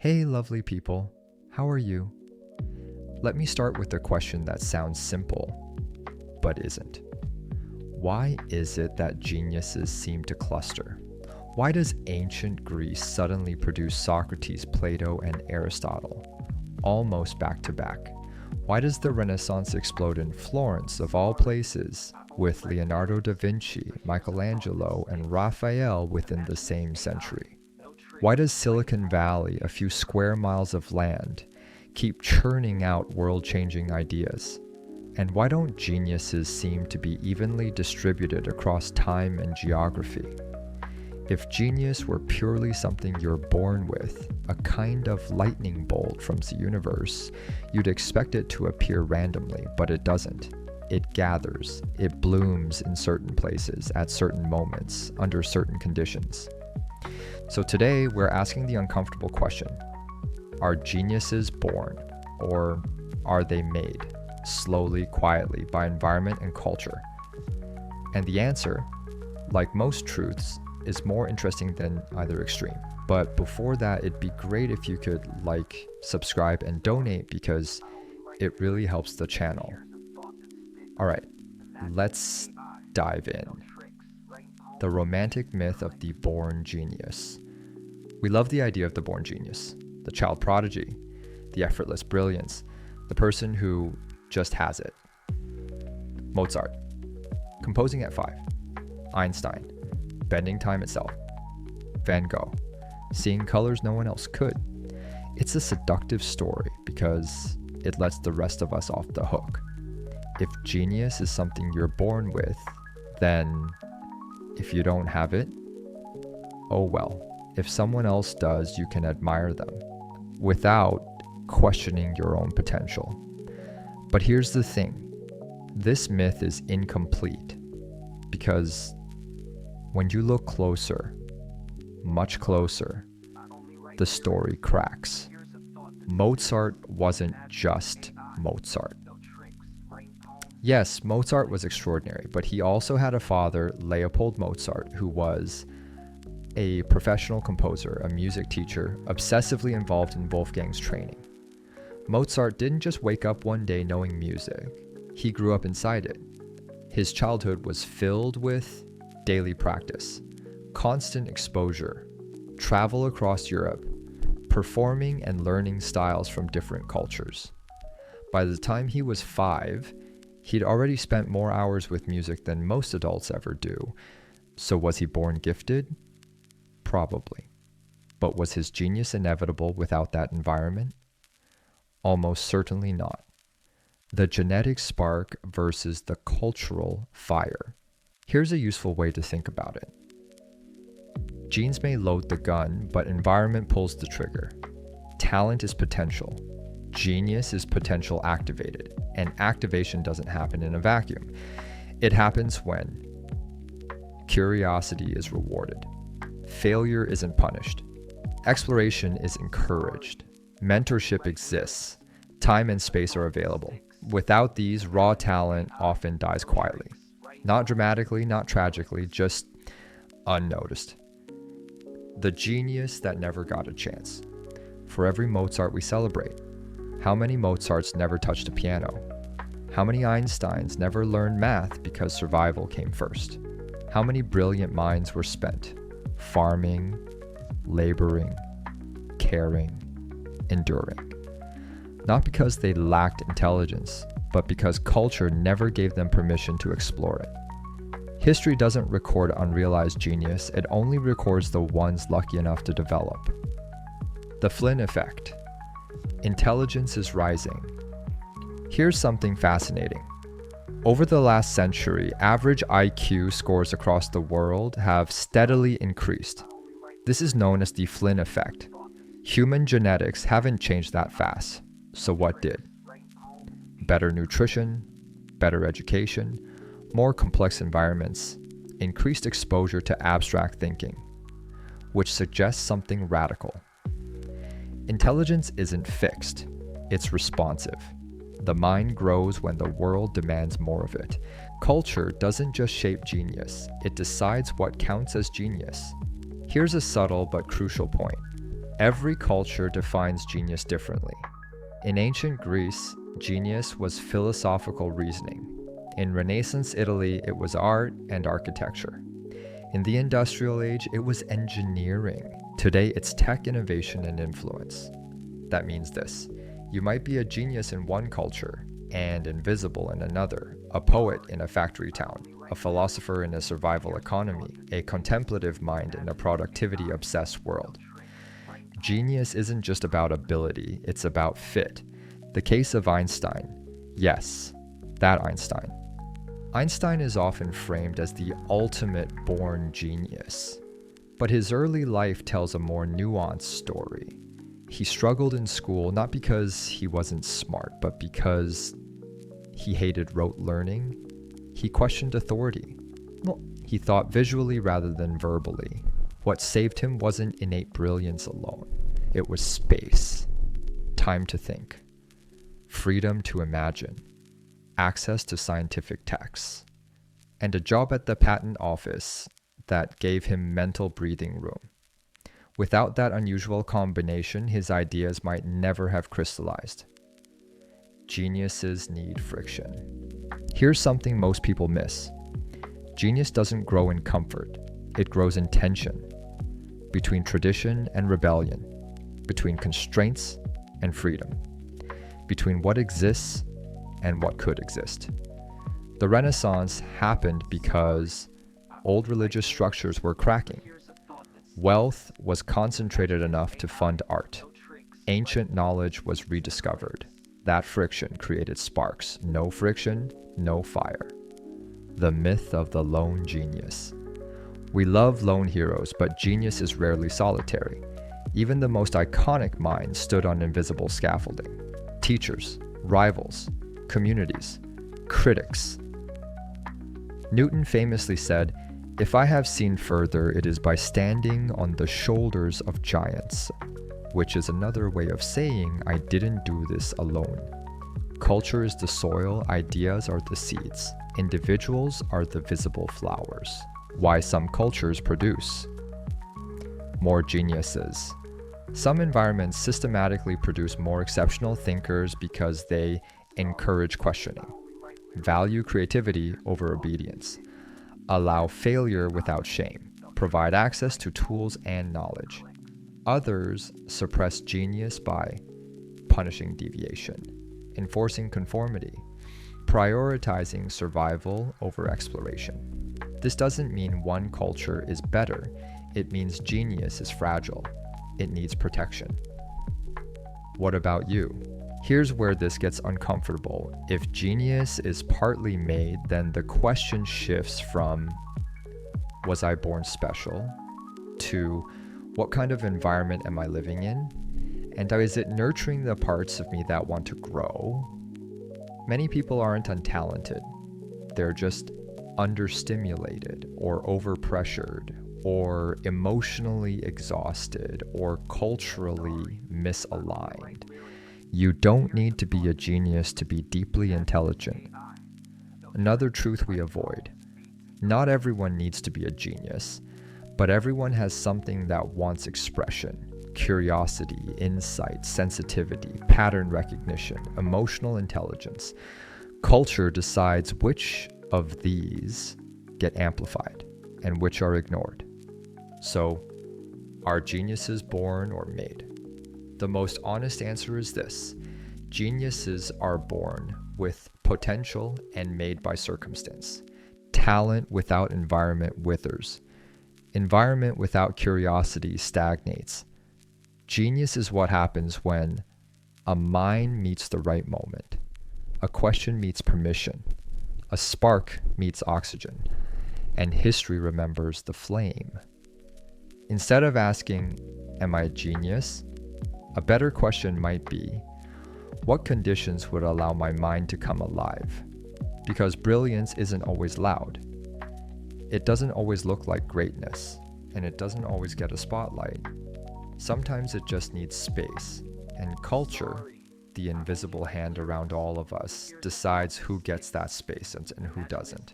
Hey lovely people, how are you? Let me start with a question that sounds simple, but isn't. Why is it that geniuses seem to cluster? Why does ancient Greece suddenly produce Socrates, Plato, and Aristotle, almost back to back? Why does the Renaissance explode in Florence, of all places, with Leonardo da Vinci, Michelangelo, and Raphael within the same century? Why does Silicon Valley, a few square miles of land, keep churning out world-changing ideas? And why don't geniuses seem to be evenly distributed across time and geography? If genius were purely something you're born with, a kind of lightning bolt from the universe, you'd expect it to appear randomly, but it doesn't. It gathers, it blooms in certain places, at certain moments, under certain conditions. So today, we're asking the uncomfortable question: are geniuses born, or are they made, slowly, quietly, by environment and culture? And the answer, like most truths, is more interesting than either extreme. But before that, it'd be great if you could like, subscribe, and donate, because it really helps the channel. All right, let's dive in. The romantic myth of the born genius. We love the idea of the born genius, the child prodigy, the effortless brilliance, the person who just has it. Mozart, composing at 5. Einstein, bending time itself. Van Gogh, seeing colors no one else could. It's a seductive story because it lets the rest of us off the hook. If genius is something you're born with, then if you don't have it, oh well. If someone else does, you can admire them without questioning your own potential. But here's the thing. This myth is incomplete because when you look closer, much closer, the story cracks. Mozart wasn't just Mozart. Yes, Mozart was extraordinary, but he also had a father, Leopold Mozart, who was a professional composer, a music teacher, obsessively involved in Wolfgang's training. Mozart didn't just wake up one day knowing music. He grew up inside it. His childhood was filled with daily practice, constant exposure, travel across Europe, performing and learning styles from different cultures. By the time he was 5, he'd already spent more hours with music than most adults ever do. So was he born gifted? Probably. But was his genius inevitable without that environment? Almost certainly not. The genetic spark versus the cultural fire. Here's a useful way to think about it. Genes may load the gun, but environment pulls the trigger. Talent is potential. Genius is potential activated, and activation doesn't happen in a vacuum. It happens when curiosity is rewarded, failure isn't punished, exploration is encouraged, mentorship exists, time and space are available. Without these, raw talent often dies quietly. Not dramatically, not tragically, just unnoticed. The genius that never got a chance. For every Mozart we celebrate, how many Mozarts never touched a piano? How many Einsteins never learned math because survival came first? How many brilliant minds were spent farming, laboring, caring, enduring? Not because they lacked intelligence, but because culture never gave them permission to explore it. History doesn't record unrealized genius, it only records the ones lucky enough to develop. The Flynn effect. Intelligence is rising. Here's something fascinating. Over the last century, average IQ scores across the world have steadily increased. This is known as the Flynn effect. Human genetics haven't changed that fast. So what did? Better nutrition, better education, more complex environments, increased exposure to abstract thinking, which suggests something radical. Intelligence isn't fixed, it's responsive. The mind grows when the world demands more of it. Culture doesn't just shape genius, it decides what counts as genius. Here's a subtle but crucial point. Every culture defines genius differently. In ancient Greece, genius was philosophical reasoning. In Renaissance Italy, it was art and architecture. In the industrial age, it was engineering. Today, it's tech innovation and influence. That means this: you might be a genius in one culture and invisible in another, a poet in a factory town, a philosopher in a survival economy, a contemplative mind in a productivity-obsessed world. Genius isn't just about ability, it's about fit. The case of Einstein. Yes, that Einstein. Einstein is often framed as the ultimate born genius, but his early life tells a more nuanced story. He struggled in school not because he wasn't smart, but because he hated rote learning. He questioned authority. He thought visually rather than verbally. What saved him wasn't innate brilliance alone. It was space, time to think, freedom to imagine, access to scientific texts, and a job at the patent office that gave him mental breathing room. Without that unusual combination, his ideas might never have crystallized. Geniuses need friction. Here's something most people miss. Genius doesn't grow in comfort. It grows in tension, between tradition and rebellion, between constraints and freedom, between what exists and what could exist. The Renaissance happened because old religious structures were cracking. Wealth was concentrated enough to fund art. Ancient knowledge was rediscovered. That friction created sparks. No friction, no fire. The myth of the lone genius. We love lone heroes, but genius is rarely solitary. Even the most iconic minds stood on invisible scaffolding. Teachers, rivals, communities, critics. Newton famously said, "If I have seen further, it is by standing on the shoulders of giants," which is another way of saying I didn't do this alone. Culture is the soil, ideas are the seeds, individuals are the visible flowers. Why some cultures produce more geniuses. Some environments systematically produce more exceptional thinkers because they encourage questioning, value creativity over obedience, allow failure without shame, provide access to tools and knowledge. Others suppress genius by punishing deviation, enforcing conformity, prioritizing survival over exploration. This doesn't mean one culture is better. It means genius is fragile. It needs protection. What about you? Here's where this gets uncomfortable. If genius is partly made, then the question shifts from, was I born special, to what kind of environment am I living in? And is it nurturing the parts of me that want to grow? Many people aren't untalented. They're just understimulated or overpressured or emotionally exhausted or culturally misaligned. You don't need to be a genius to be deeply intelligent. Another truth we avoid. Not everyone needs to be a genius, but everyone has something that wants expression, curiosity, insight, sensitivity, pattern recognition, emotional intelligence. Culture decides which of these get amplified and which are ignored. So, are geniuses born or made? The most honest answer is this: geniuses are born with potential and made by circumstance. Talent without environment withers. Environment without curiosity stagnates. Genius is what happens when a mind meets the right moment, a question meets permission, a spark meets oxygen, and history remembers the flame. Instead of asking, am I a genius? A better question might be, what conditions would allow my mind to come alive? Because brilliance isn't always loud. It doesn't always look like greatness, and it doesn't always get a spotlight. Sometimes it just needs space, and culture, the invisible hand around all of us, decides who gets that space and who doesn't.